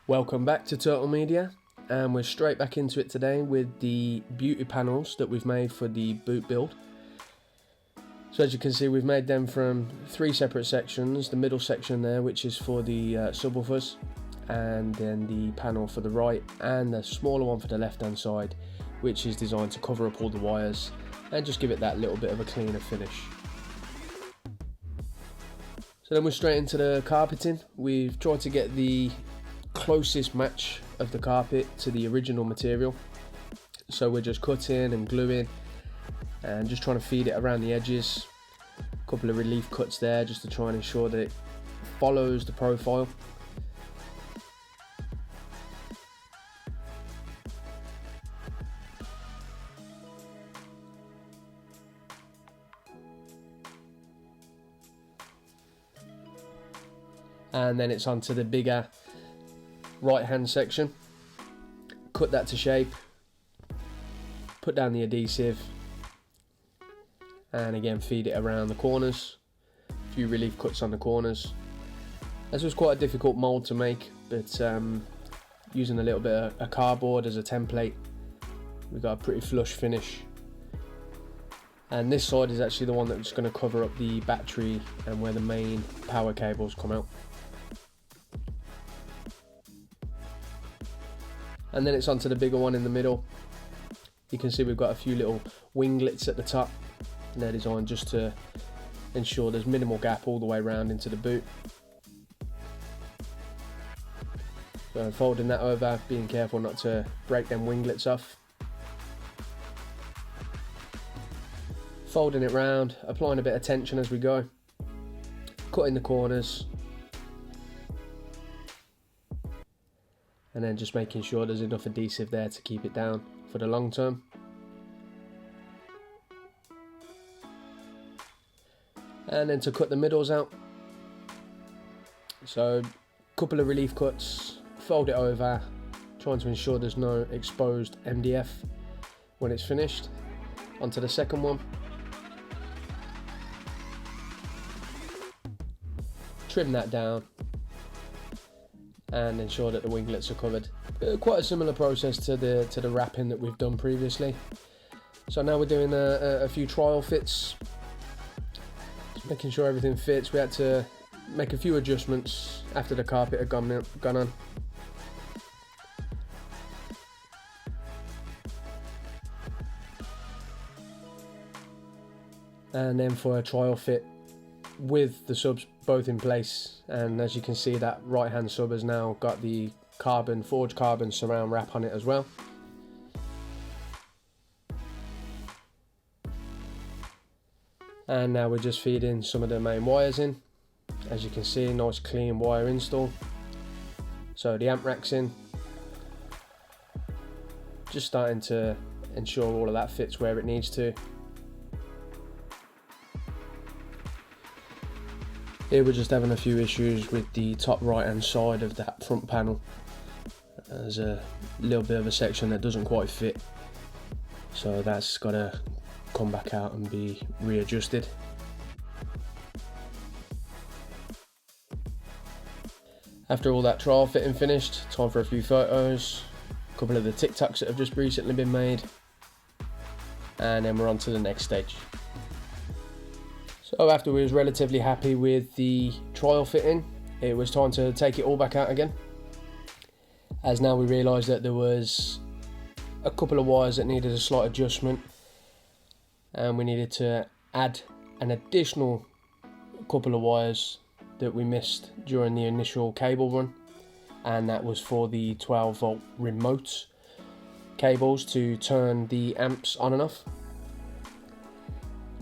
Welcome back to Turtle Media, and we're straight back into it today with the beauty panels that we've made for the boot build. So as you can see, we've made them from three separate sections. The middle section there, which is for the subwoofers, and then the panel for the right, and the smaller one for the left hand side, which is designed to cover up all the wires and just give it that little bit of a cleaner finish. So then we're straight into the carpeting. We've tried to get the closest match of the carpet to the original material, so we're just cutting and gluing and just trying to feed it around the edges. A couple of relief cuts there just to try and ensure that it follows the profile. And then it's onto the bigger right hand section. Cut that to shape, put down the adhesive, and again feed it around the corners. A few relief cuts on the corners. This was quite a difficult mould to make, but using a little bit of a cardboard as a template, we got a pretty flush finish. And this side is actually the one that's going to cover up the battery and where the main power cables come out. And then it's onto the bigger one in the middle. You can see we've got a few little winglets at the top, and they're designed just to ensure there's minimal gap all the way around into the boot. So folding that over, being careful not to break them winglets off. Folding it round, applying a bit of tension as we go. Cutting the corners. And then just making sure there's enough adhesive there to keep it down for the long term. And then to cut the middles out. So a couple of relief cuts, fold it over, trying to ensure there's no exposed MDF when it's finished. Onto the second one. Trim that down and ensure that the winglets are covered. Quite a similar process to the wrapping that we've done previously. So now we're doing a few trial fits, just making sure everything fits. We had to make a few adjustments after the carpet had gone on. And then for a trial fit with the subs both in place, and as you can see, that right hand sub has now got the forged carbon surround wrap on it as well. And now we're just feeding some of the main wires in. As you can see, nice clean wire install. So the amp rack's in, just starting to ensure all of that fits where it needs to. Here we're just having a few issues with the top right hand side of that front panel. There's a little bit of a section that doesn't quite fit, so that's got to come back out and be readjusted. After all that trial fitting finished, time for a few photos, a couple of the TikToks that have just recently been made, and then we're on to the next stage. So after we was relatively happy with the trial fitting, it was time to take it all back out again, as now we realised that there was a couple of wires that needed a slight adjustment, and we needed to add an additional couple of wires that we missed during the initial cable run, and that was for the 12 volt remote cables to turn the amps on and off.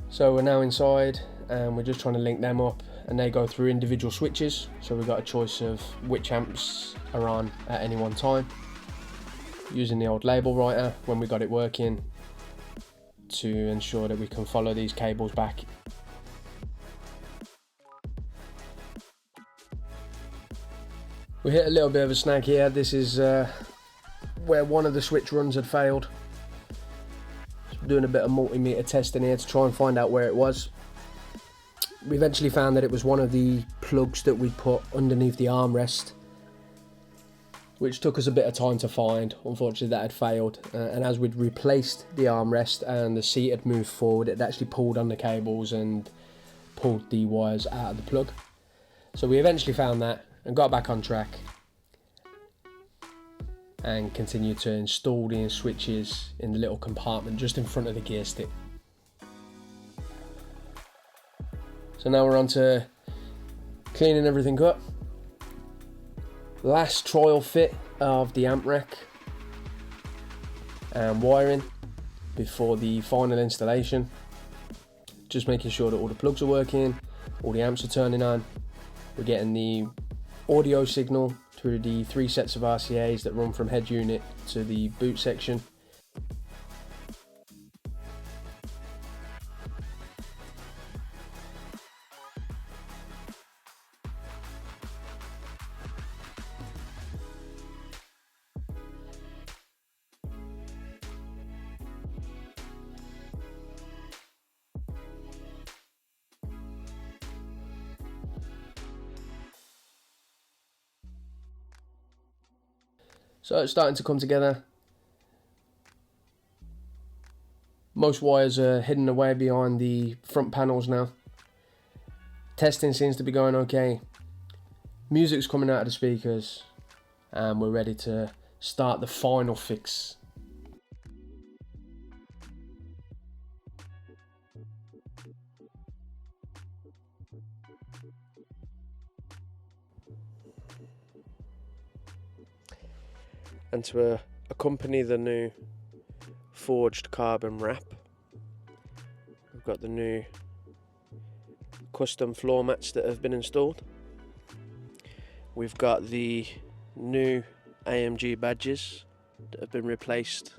So we're now inside and we're just trying to link them up, and they go through individual switches, so we've got a choice of which amps are on at any one time, using the old label writer when we got it working to ensure that we can follow these cables back. We hit a little bit of a snag here. This is where one of the switch runs had failed. So doing a bit of multimeter testing here to try and find out where it was. We eventually found that it was one of the plugs that we put underneath the armrest. which took us a bit of time to find. Unfortunately, that had failed, and as we'd replaced the armrest and the seat had moved forward, it actually pulled on the cables and pulled the wires out of the plug. So we eventually found that and got back on track and continued to install the switches in the little compartment just in front of the gear stick. So now we're on to cleaning everything up. Last trial fit of the amp rack and wiring before the final installation. Just making sure that all the plugs are working, all the amps are turning on. We're getting the audio signal through the 3 sets of RCAs that run from head unit to the boot section. So it's starting to come together. Most wires are hidden away behind the front panels now. Testing seems to be going okay. Music's coming out of the speakers, and we're ready to start the final fix. And to accompany the new forged carbon wrap, we've got the new custom floor mats that have been installed. We've got the new AMG badges that have been replaced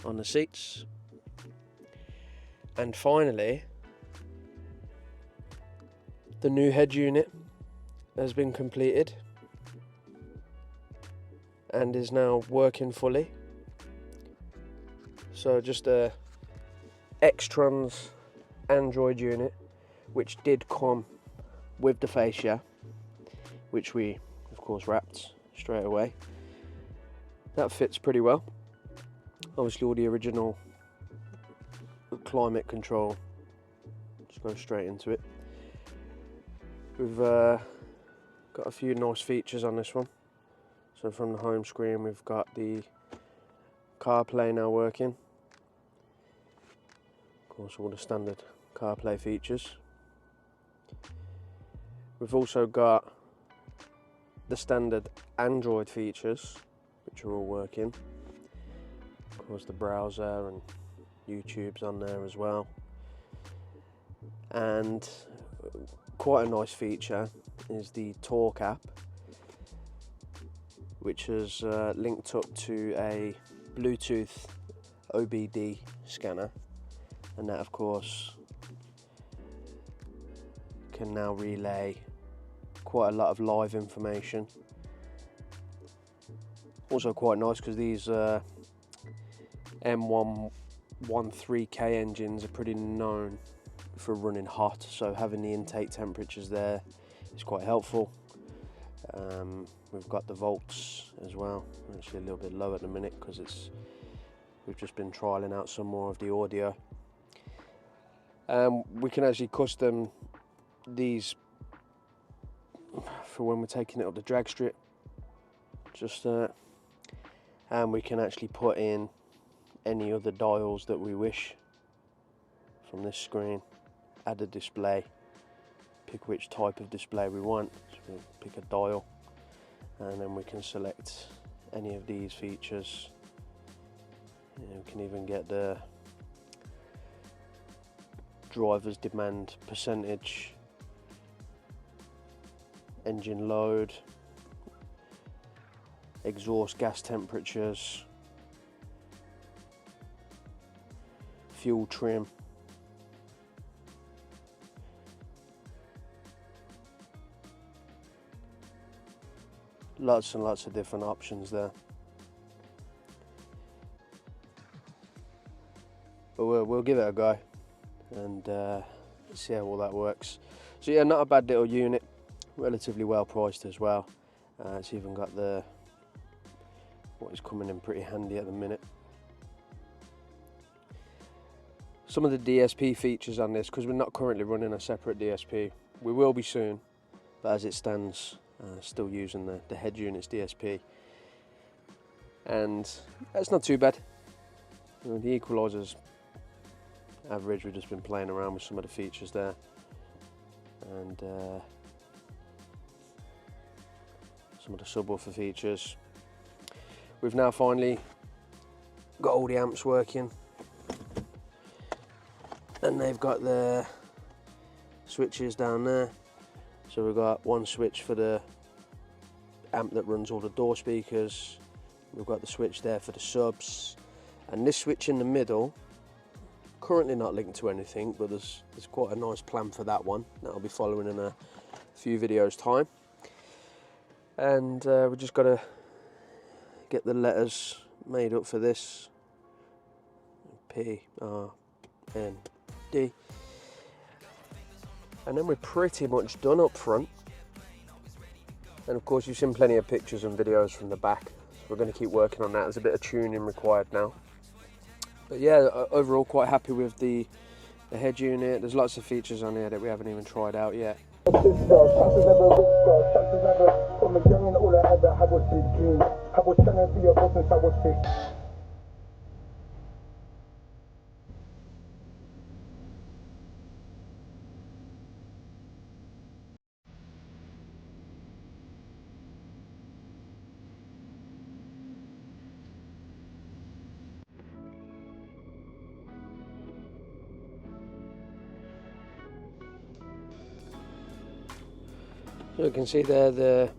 on the seats. And finally, the new head unit has been completed and is now working fully. So just a Xtrons Android unit, which did come with the fascia, which we of course wrapped straight away. That fits pretty well. Obviously all the original climate control just goes straight into it. We've got a few nice features on this one. So from the home screen we've got the CarPlay now working. Of course all the standard CarPlay features. We've also got the standard Android features, which are all working. Of course the browser and YouTube's on there as well. And quite a nice feature is the Talk app, which is linked up to a Bluetooth OBD scanner, and that of course can now relay quite a lot of live information. Also quite nice because these M113K engines are pretty known for running hot, so having the intake temperatures there is quite helpful. We've got the volts as well, actually a little bit low at the minute because we've just been trialing out some more of the audio. We can actually custom these for when we're taking it up the drag strip, and we can actually put in any other dials that we wish from this screen, add a display, pick which type of display we want, so we'll pick a dial, and then we can select any of these features. We can even get the driver's demand percentage, engine load, exhaust gas temperatures, fuel trim. Lots and lots of different options there. But we'll give it a go and see how all that works. So yeah, not a bad little unit, relatively well priced as well. It's even got the what is coming in pretty handy at the minute. Some of the DSP features on this, because we're not currently running a separate DSP, we will be soon, but as it stands, still using the Headunit's DSP, and that's not too bad. You know, the equalizer's average. We've just been playing around with some of the features there, and some of the subwoofer features. We've now finally got all the amps working, and they've got the switches down there. So we've got one switch for the amp that runs all the door speakers, we've got the switch there for the subs, and this switch in the middle, currently not linked to anything, but there's quite a nice plan for that one that'll be following in a few videos time. And we just got to get the letters made up for this, P, R, N, D, and then we're pretty much done up front. And of course you've seen plenty of pictures and videos from the back, so we're going to keep working on that. There's a bit of tuning required now, but yeah, overall quite happy with the Headunit. There's lots of features on here that we haven't even tried out yet. So you can see there the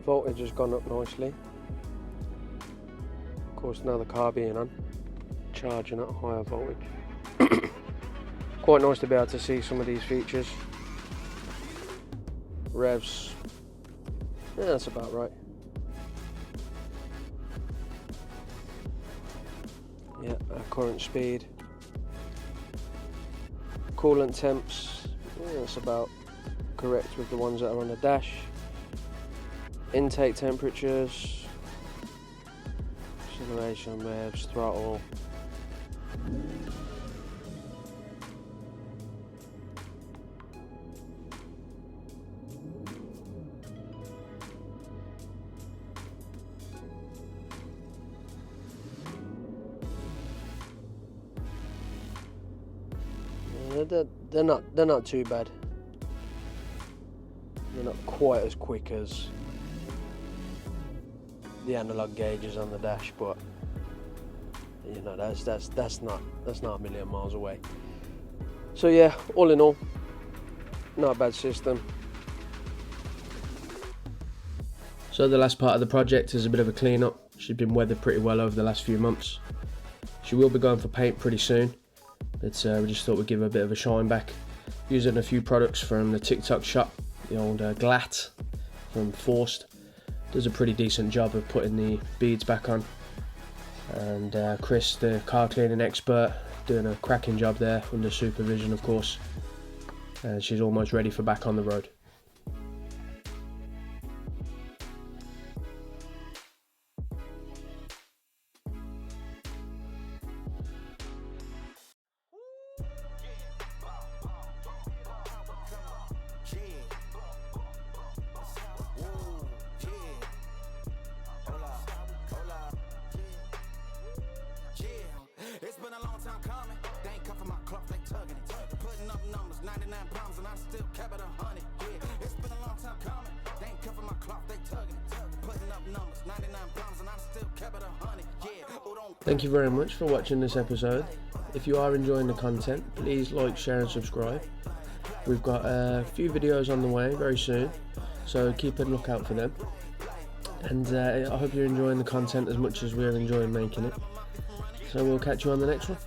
voltage has gone up nicely. Of course, now the car being on, charging at a higher voltage. Quite nice to be able to see some of these features. Revs, yeah, that's about right. Yeah, our current speed. Coolant temps, yeah, that's about correct with the ones that are on the dash. Intake temperatures, acceleration, revs, throttle. They're not too bad. They're not quite as quick as the analog gauges on the dash, but you know, that's not a million miles away. So yeah, all in all, not a bad system. So the last part of the project is a bit of a clean up. She's been weathered pretty well over the last few months. She will be going for paint pretty soon, but we just thought we'd give her a bit of a shine back, using a few products from the TikTok shop. The old Glatt from Forced does a pretty decent job of putting the beads back on, and Chris, the car cleaning expert, doing a cracking job there under supervision, of course, and she's almost ready for back on the road. It's been a long time coming. They ain't cuffing my clock, they tugging it. Putting up numbers, 99 pounds, and I still kept it 100. Yeah, it's been a long time coming. They ain't cuffing my clock, they tugging it. Putting up numbers, 99 pounds, and I still kept it 100. Yeah. Thank you very much for watching this episode. If you are enjoying the content, please like, share, and subscribe. We've got a few videos on the way very soon, so keep a lookout for them. And I hope you're enjoying the content as much as we're enjoying making it. So we'll catch you on the next one.